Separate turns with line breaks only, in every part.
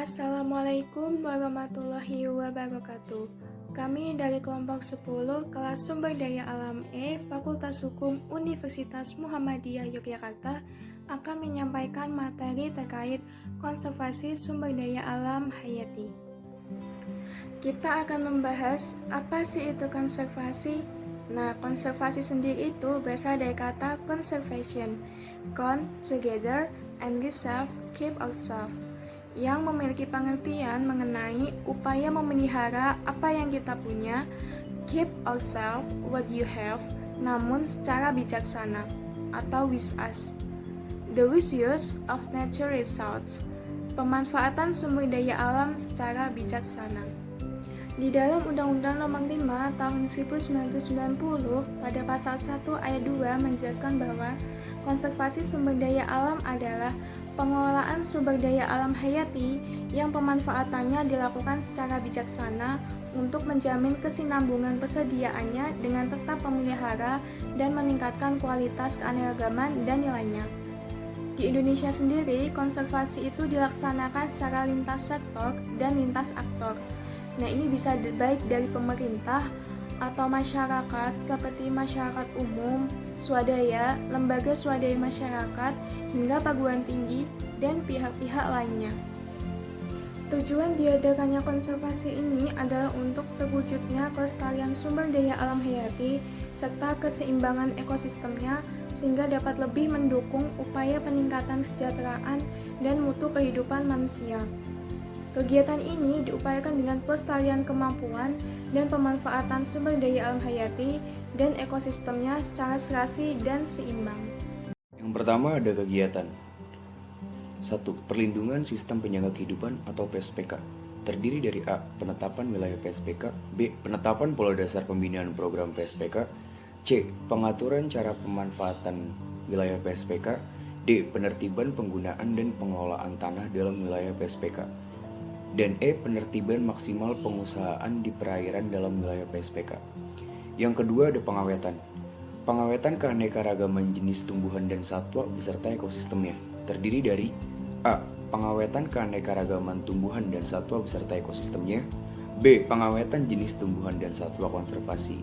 Assalamualaikum warahmatullahi wabarakatuh. Kami dari kelompok 10 kelas Sumber Daya Alam E, Fakultas Hukum Universitas Muhammadiyah Yogyakarta akan menyampaikan materi terkait konservasi sumber daya alam hayati. Kita akan membahas apa sih itu konservasi. Nah, konservasi sendiri itu berasal dari kata conservation, con, together, and reserve, keep ourselves, yang memiliki pengertian mengenai upaya memelihara apa yang kita punya, keep ourselves what you have, namun secara bijaksana, atau with us. The wise use of nature resources, pemanfaatan sumber daya alam secara bijaksana. Di dalam Undang-Undang Nomor 5 Tahun 1990 pada pasal 1 ayat 2 menjelaskan bahwa konservasi sumber daya alam adalah pengelolaan sumber daya alam hayati yang pemanfaatannya dilakukan secara bijaksana untuk menjamin kesinambungan persediaannya dengan tetap memelihara dan meningkatkan kualitas keanekaragaman dan nilainya. Di Indonesia sendiri, konservasi itu dilaksanakan secara lintas sektor dan lintas aktor. Nah, ini bisa baik dari pemerintah atau masyarakat seperti masyarakat umum, swadaya, lembaga swadaya masyarakat, hingga perguruan tinggi dan pihak-pihak lainnya. Tujuan diadakannya konservasi ini adalah untuk terwujudnya kelestarian sumber daya alam hayati serta keseimbangan ekosistemnya sehingga dapat lebih mendukung upaya peningkatan kesejahteraan dan mutu kehidupan manusia. Kegiatan ini diupayakan dengan pelestarian kemampuan dan pemanfaatan sumber daya alam hayati dan ekosistemnya secara serasi dan seimbang.
Yang pertama ada kegiatan 1. Perlindungan Sistem Penyangga Kehidupan atau PSPK. Terdiri dari A. Penetapan wilayah PSPK, B. Penetapan pola dasar pembinaan program PSPK, C. Pengaturan cara pemanfaatan wilayah PSPK, D. Penertiban penggunaan dan pengelolaan tanah dalam wilayah PSPK, dan E. Penertiban maksimal pengusahaan di perairan dalam wilayah PSPK. Yang kedua ada pengawetan. Pengawetan keanekaragaman jenis tumbuhan dan satwa beserta ekosistemnya. Terdiri dari A. Pengawetan keanekaragaman tumbuhan dan satwa beserta ekosistemnya, B. Pengawetan jenis tumbuhan dan satwa konservasi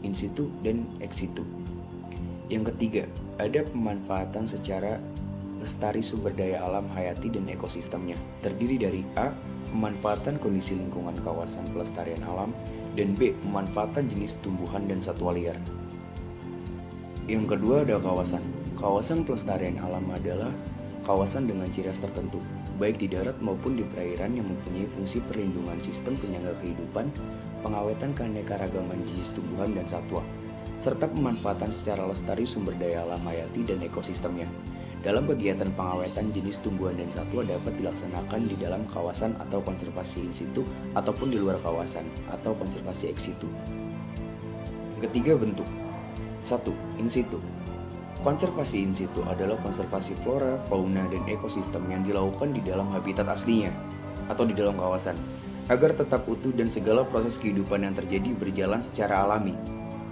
in situ dan ex situ. Yang ketiga, ada pemanfaatan secara lestari sumber daya alam hayati dan ekosistemnya. Terdiri dari A. Pemanfaatan kondisi lingkungan kawasan pelestarian alam, dan B. Pemanfaatan jenis tumbuhan dan satwa liar. Yang kedua ada kawasan. Kawasan pelestarian alam adalah kawasan dengan ciri khas tertentu, baik di darat maupun di perairan yang mempunyai fungsi perlindungan sistem penyangga kehidupan, pengawetan keanekaragaman jenis tumbuhan dan satwa, serta pemanfaatan secara lestari sumber daya alam hayati dan ekosistemnya. Dalam kegiatan pengawetan jenis tumbuhan dan satwa dapat dilaksanakan di dalam kawasan atau konservasi in situ ataupun di luar kawasan atau konservasi ex situ. Ketiga bentuk. 1. In situ. Konservasi in situ adalah konservasi flora, fauna, dan ekosistem yang dilakukan di dalam habitat aslinya atau di dalam kawasan agar tetap utuh dan segala proses kehidupan yang terjadi berjalan secara alami.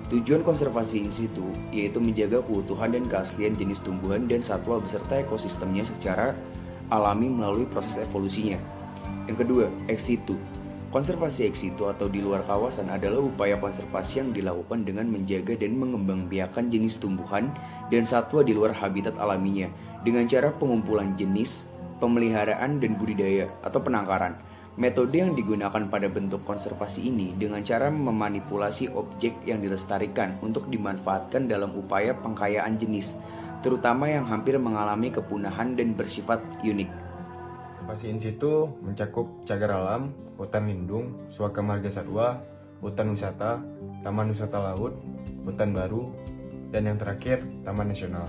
Tujuan konservasi in situ yaitu menjaga keutuhan dan keaslian jenis tumbuhan dan satwa beserta ekosistemnya secara alami melalui proses evolusinya. Yang kedua, ex situ. Konservasi ex situ atau di luar kawasan adalah upaya konservasi yang dilakukan dengan menjaga dan mengembangbiakan jenis tumbuhan dan satwa di luar habitat alaminya dengan cara pengumpulan jenis, pemeliharaan, dan budidaya atau penangkaran. Metode yang digunakan pada bentuk konservasi ini dengan cara memanipulasi objek yang dilestarikan untuk dimanfaatkan dalam upaya pengkayaan jenis, terutama yang hampir mengalami kepunahan dan bersifat unik.
Konservasi in situ mencakup cagar alam, hutan lindung, suaka marga satwa, hutan wisata, taman wisata laut, hutan baru, dan yang terakhir, taman nasional.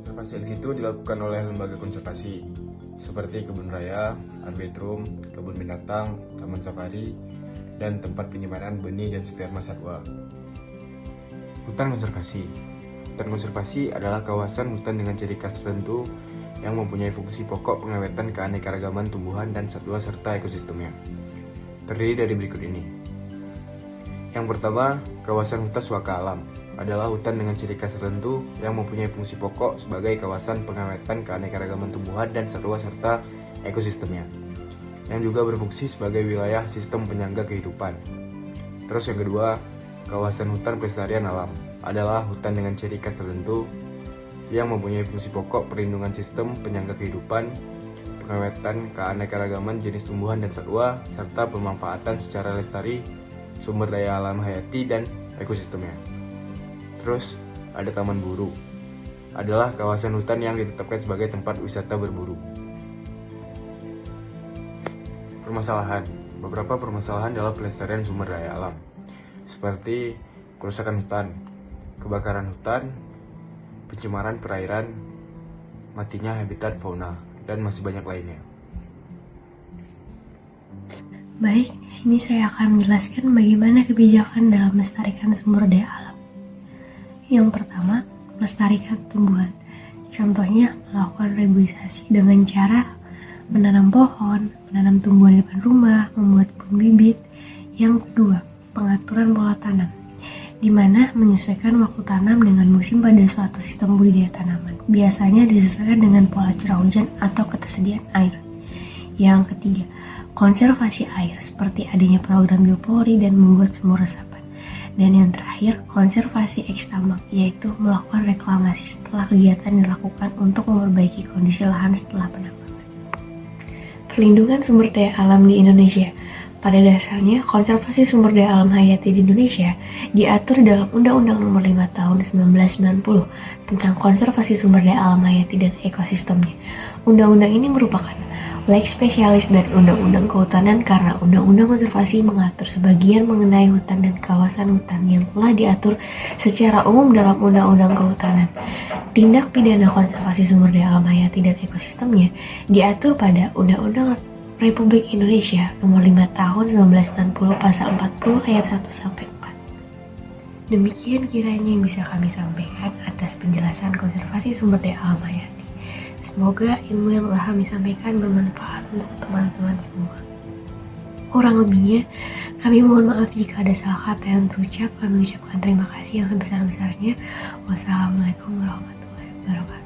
Konservasi in situ dilakukan oleh lembaga konservasi seperti kebun raya, arbitrum, kebun binatang, taman safari, dan tempat penyimpanan benih dan sperma satwa. Hutan konservasi. Hutan konservasi adalah kawasan hutan dengan ciri khas tertentu yang mempunyai fungsi pokok pengawetan keanekaragaman tumbuhan dan satwa serta ekosistemnya. Terdiri dari berikut ini. Yang pertama, kawasan hutan suaka alam adalah hutan dengan ciri khas tertentu yang mempunyai fungsi pokok sebagai kawasan pengawetan keanekaragaman tumbuhan dan satwa serta ekosistemnya, yang juga berfungsi sebagai wilayah sistem penyangga kehidupan. Terus yang kedua, kawasan hutan pelestarian alam adalah hutan dengan ciri khas tertentu yang mempunyai fungsi pokok perlindungan sistem penyangga kehidupan, pengawetan keanekaragaman jenis tumbuhan dan satwa, serta pemanfaatan secara lestari sumber daya alam hayati dan ekosistemnya. Terus ada taman buru, adalah kawasan hutan yang ditetapkan sebagai tempat wisata berburu. Permasalahan, beberapa permasalahan dalam pelestarian sumber daya alam, seperti kerusakan hutan, kebakaran hutan, pencemaran perairan, matinya habitat fauna, dan masih banyak lainnya.
Baik, di sini saya akan menjelaskan bagaimana kebijakan dalam melestarikan sumber daya alam. Yang pertama, melestarikan tumbuhan. Contohnya, melakukan reboisasi dengan cara menanam pohon, menanam tumbuhan di depan rumah, membuat kebun bibit. Yang kedua, pengaturan pola tanam, di mana menyesuaikan waktu tanam dengan musim pada suatu sistem budidaya tanaman. Biasanya disesuaikan dengan pola curah hujan atau ketersediaan air. Yang ketiga, konservasi air seperti adanya program biopori dan membuat sumur resapan. Dan yang terakhir, konservasi ekstambang, yaitu melakukan reklamasi setelah kegiatan dilakukan untuk memperbaiki kondisi lahan setelah penambangan. Perlindungan sumber daya alam di Indonesia. Pada dasarnya, konservasi sumber daya alam hayati di Indonesia diatur dalam Undang-Undang Nomor 5 Tahun 1990 tentang konservasi sumber daya alam hayati dan ekosistemnya. Undang-undang ini merupakan leg spesialis dari Undang-Undang Kehutanan karena Undang-Undang Konservasi mengatur sebagian mengenai hutan dan kawasan hutan yang telah diatur secara umum dalam Undang-Undang Kehutanan. Tindak pidana konservasi sumber daya alam hayati dan ekosistemnya diatur pada Undang-Undang Republik Indonesia Nomor 5 Tahun 1960 Pasal 40 Ayat 1-4. Demikian kiranya yang bisa kami sampaikan atas penjelasan konservasi sumber daya alam hayati. Semoga ilmu yang telah kami sampaikan bermanfaat untuk teman-teman semua. Kurang lebihnya, kami mohon maaf jika ada salah kata yang terucap. Kami ucapkan terima kasih yang sebesar-besarnya. Wassalamualaikum warahmatullahi wabarakatuh.